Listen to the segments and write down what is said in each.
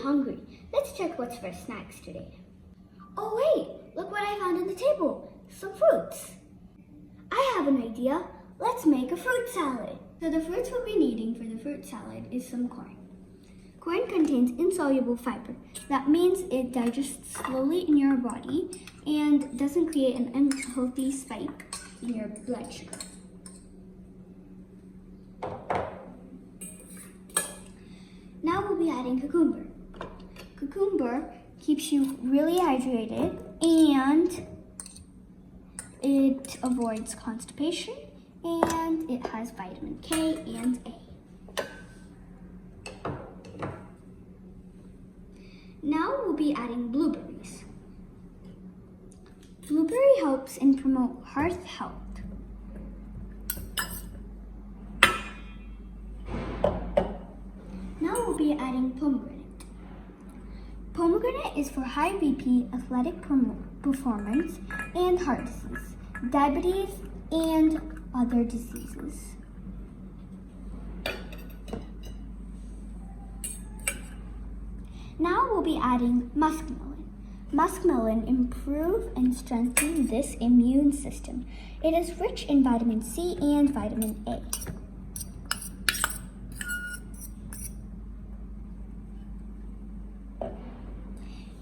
hungry. Let's check what's for snacks today. Oh wait, look what I found on the table. Some fruits. I have an idea. Let's make a fruit salad. So the fruits we'll be needing for the fruit salad is some corn. Corn contains insoluble fiber. That means it digests slowly in your body and doesn't create an unhealthy spike in your blood sugar. Now we'll be adding cucumber. Cucumber keeps you really hydrated and it avoids constipation and it has vitamin K and A. Now we'll be adding blueberries. Blueberry helps and promote heart health. Now we'll be adding pomegranate. Pomegranate is for high BP, athletic performance, and heart disease, diabetes, and other diseases. Now we'll be adding muskmelon. Muskmelon improves and strengthens this immune system. It is rich in vitamin C and vitamin A.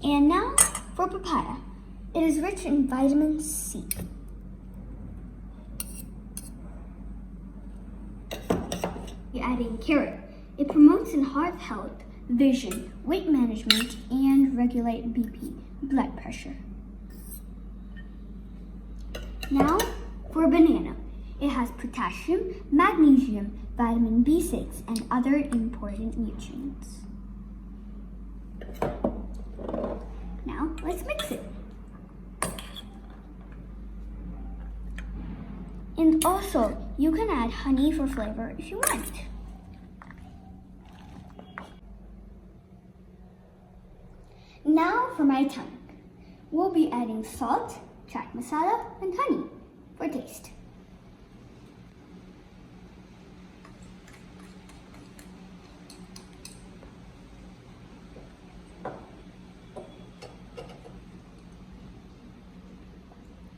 And now for papaya. It is rich in vitamin C. We're adding carrot. It promotes in heart health, vision, weight management, and regulate BP, blood pressure. Now for banana. It has potassium, magnesium, vitamin B6, and other important nutrients. Now let's mix it. And also, you can add honey for flavor if you want. Now for my tongue. We'll be adding salt, chaat masala, and honey for taste.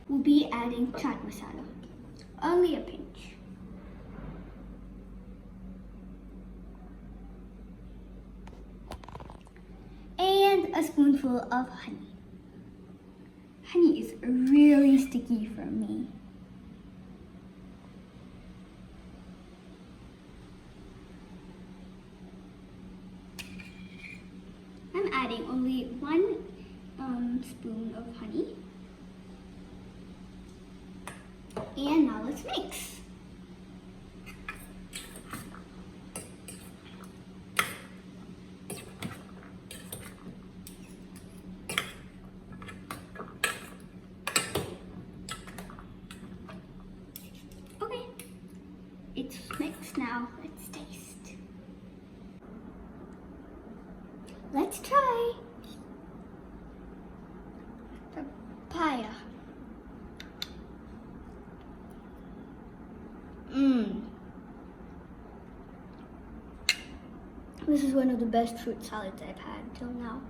We'll be adding chaat masala, only a pinch. And a spoonful of honey. Honey is really sticky for me. I'm adding only 1 spoon of honey. And now let's mix. Okay, it's mixed now. Let's taste. Let's try papaya. This is one of the best fruit salads I've had till now.